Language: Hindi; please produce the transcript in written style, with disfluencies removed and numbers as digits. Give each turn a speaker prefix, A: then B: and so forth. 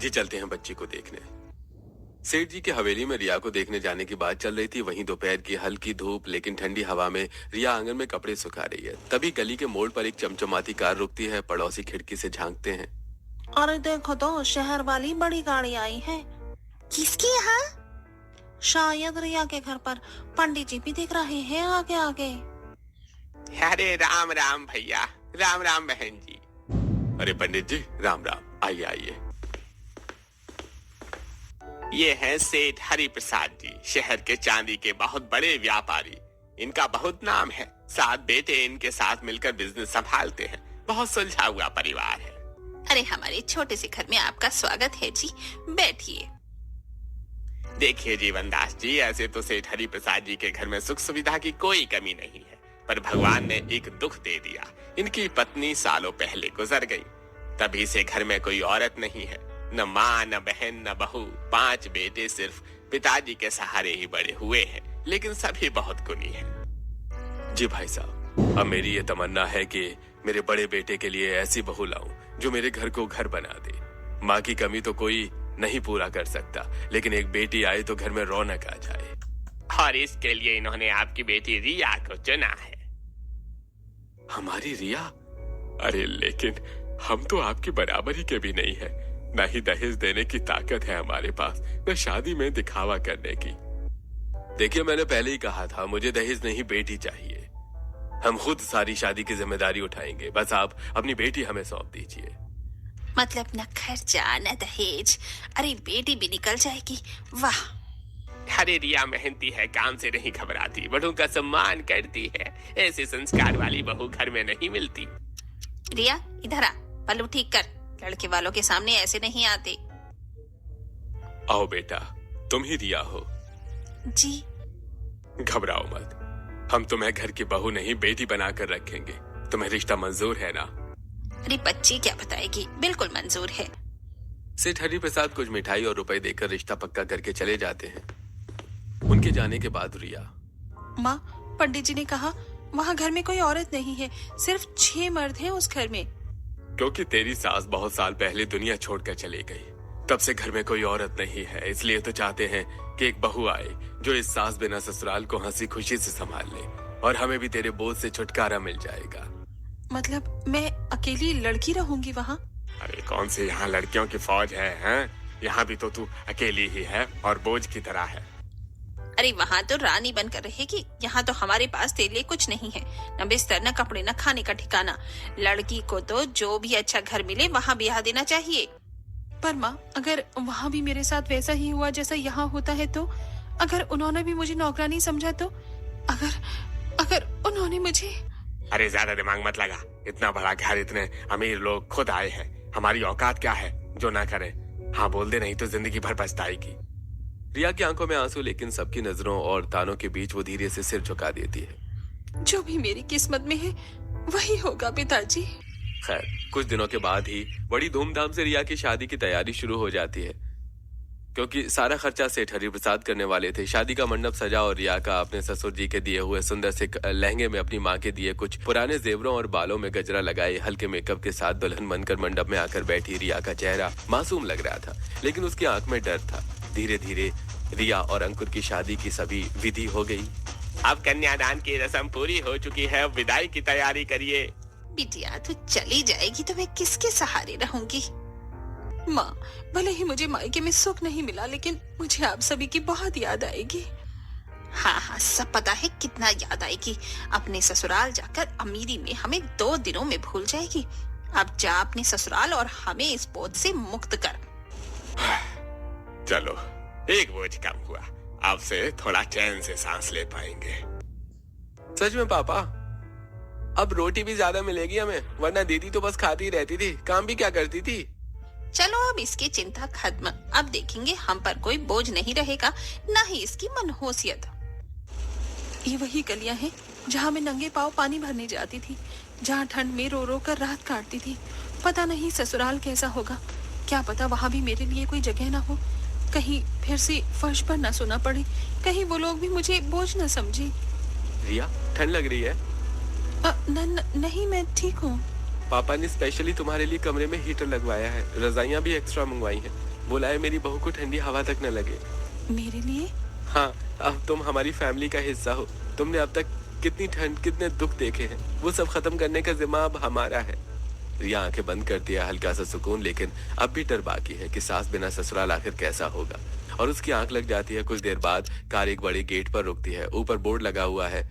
A: ही चलते हैं बच्ची को देखने। सेठ जी की हवेली में रिया को देखने जाने की बात चल रही थी। वहीं दोपहर की हल्की धूप लेकिन ठंडी हवा में रिया आंगन में कपड़े सुखा रही है। तभी गली के मोड़ पर एक चमचमाती कार रुकती है। पड़ोसी खिड़की से झांकते हैं।
B: अरे देखो तो शहर वाली बड़ी गाड़ी आई है।
C: किसके यहाँ?
B: शायद रिया के घर पर। पंडित जी भी दिख रहे हैं आगे आगे।
D: अरे राम राम भैया, राम राम बहन जी।
A: अरे पंडित जी राम राम, आइए आइए।
D: ये हैं सेठ हरि प्रसाद जी, शहर के चांदी के बहुत बड़े व्यापारी। इनका बहुत नाम है। 7 बेटे इनके साथ मिलकर बिजनेस संभालते हैं। बहुत सुलझा हुआ परिवार है।
C: अरे हमारे छोटे से घर में आपका स्वागत है जी, बैठिए।
D: देखिए जीवनदास जी, ऐसे तो सेठ हरि प्रसाद जी के घर में सुख सुविधा की कोई कमी नहीं है, पर भगवान ने एक दुख दे दिया। इनकी पत्नी सालों पहले गुजर गई। तभी से घर में कोई औरत नहीं है, न माँ न बहन न बहू। 5 बेटे सिर्फ पिताजी के सहारे ही बड़े हुए हैं, लेकिन सभी बहुत गुणी हैं।
A: जी भाई साहब, अब मेरी ये तमन्ना है कि मेरे बड़े बेटे के लिए ऐसी बहू लाऊं जो मेरे घर को घर बना दे। माँ की कमी तो कोई नहीं पूरा कर सकता, लेकिन एक बेटी आए तो घर में रौनक आ जाए।
D: और इसके लिए इन्होंने आपकी बेटी रिया को चुना है।
A: हमारी रिया? अरे लेकिन हम तो आपकी बराबरी के भी नहीं है। न ही दहेज देने की ताकत है हमारे पास, न शादी में दिखावा करने की। देखिए, मैंने पहले ही कहा था, मुझे दहेज नहीं बेटी चाहिए। हम खुद सारी शादी की जिम्मेदारी उठाएंगे। बस आप अपनी बेटी हमें सौंप दीजिए।
C: मतलब न खर्चा न दहेज, अरे बेटी भी निकल जाएगी। वाह!
D: अरे रिया मेहनती है, काम से नहीं घबराती, बड़ों का सम्मान करती है। ऐसे संस्कार वाली बहू घर में नहीं मिलती।
C: रिया इधर आ, पल्लू ठीक कर। लड़के वालों के सामने ऐसे नहीं आते।
A: आओ बेटा, तुम ही रिया हो।
C: जी।
A: घबराओ मत, हम तुम्हें घर की बहू नहीं बेटी बनाकर रखेंगे। तुम्हें रिश्ता मंजूर है ना?
C: अरे बच्ची क्या बताएगी, बिल्कुल मंजूर है।
A: सेठ हरि प्रसाद कुछ मिठाई और रुपए देकर रिश्ता पक्का करके चले जाते हैं। उनके जाने के बाद रिया,
B: माँ, पंडित जी ने कहा वहाँ घर में कोई औरत नहीं है, सिर्फ 6 मर्द हैं उस घर में।
A: क्योंकि तेरी सास बहुत साल पहले दुनिया छोड़कर चली गई, तब से घर में कोई औरत नहीं है। इसलिए तो चाहते हैं कि एक बहू आए जो इस सास बिना ससुराल को हंसी खुशी से संभाल ले, और हमें भी तेरे बोझ से छुटकारा मिल जाएगा।
B: मतलब मैं अकेली लड़की रहूंगी वहाँ?
D: अरे कौन सी यहाँ लड़कियों की फौज है, हैं? यहाँ भी तो तू अकेली ही है और बोझ की तरह है।
C: अरे वहाँ तो रानी बनकर रहेगी, यहाँ तो हमारे पास तेरे लिए कुछ नहीं है। न बिस्तर, न कपड़े, न खाने का ठिकाना। लड़की को तो जो भी अच्छा घर मिले वहाँ ब्याह देना चाहिए।
B: पर माँ, अगर वहाँ भी मेरे साथ वैसा ही हुआ जैसा यहाँ होता है तो? अगर उन्होंने भी मुझे नौकरानी समझा तो? अगर उन्होंने मुझे...
D: अरे ज्यादा दिमाग मत लगा। इतना बड़ा घर, इतने अमीर लोग खुद आए हैं। हमारी औकात क्या है जो ना करें? हाँ बोल दे, नहीं तो जिंदगी भर पछताएगी।
A: रिया की आंखों में आंसू, लेकिन सबकी नजरों और तानों के बीच वो धीरे से सिर झुका देती है।
B: जो भी मेरी किस्मत में है वही होगा पिताजी।
A: खैर, कुछ दिनों के बाद ही बड़ी धूमधाम से रिया की शादी की तैयारी शुरू हो जाती है, क्योंकि सारा खर्चा सेठ हरि प्रसाद करने वाले थे। शादी का मंडप सजा और रिया का अपने ससुर जी के दिए हुए सुंदर से लहंगे में अपनी माँ के दिए कुछ पुराने जेवरों और बालों में गजरा लगाए हल्के मेकअप के साथ दुल्हन बनकर मंडप में आकर बैठी रिया का चेहरा मासूम लग रहा था, लेकिन उसकी आंख में डर था। धीरे धीरे रिया और अंकुर की शादी की सभी विधि हो गई।
D: अब कन्यादान की रस्म पूरी हो चुकी है, अब विदाई की तैयारी करिए।
C: बिटिया तू चली जाएगी तो मैं किसके सहारे रहूंगी?
B: माँ, भले ही मुझे मायके में सुख नहीं मिला, लेकिन मुझे आप सभी की बहुत याद आएगी।
C: हाँ हाँ, सब पता है कितना याद आएगी। अपने ससुराल जाकर अमीरी में हमें 2 दिनों में भूल जाएगी। अब जा अपने ससुराल और हमें इस बोझ से मुक्त कर।
D: चलो, एक बोझ कम हुआ। अब से थोड़ा चैन से सांस ले पाएंगे।
A: सच में पापा, अब रोटी भी ज्यादा मिलेगी हमें, वरना दीदी तो बस खाती रहती थी, काम भी क्या करती थी।
C: चलो अब इसकी चिंता खत्म। अब देखेंगे हम पर कोई बोझ नहीं रहेगा, न ही इसकी मनहूसियत।
B: ये वही गलियां हैं जहाँ मैं नंगे पाँव पानी भरने जाती थी, जहाँ ठंड में रो रो कर रात काटती थी। पता नहीं ससुराल कैसा होगा, क्या पता वहाँ भी मेरे लिए कोई जगह ना हो। कहीं फिर से फर्श पर ना सोना पड़े, कहीं वो लोग भी मुझे बोझ न समझे।
A: रिया, ठंड लग रही है?
B: नहीं, मैं ठीक हूँ।
A: पापा ने स्पेशली तुम्हारे लिए कमरे में हीटर लगवाया है, रजाइयाँ भी एक्स्ट्रा मंगवाई हैं। बुलाए मेरी बहू को ठंडी हवा तक न लगे।
B: मेरे लिए?
A: हाँ, अब तुम हमारी फैमिली का हिस्सा हो। तुमने अब तक कितनी ठंड, कितने दुख देखे हैं, वो सब खत्म करने का जिम्मा अब हमारा है। रिया आंखें बंद करती है, हल्का सा सुकून, लेकिन अब भी डर बाकी है कि सास बिना ससुराल आखिर कैसा होगा। और उसकी आंख लग जाती है। कुछ देर बाद कार एक बड़े गेट पर रुकती है। ऊपर बोर्ड लगा हुआ है,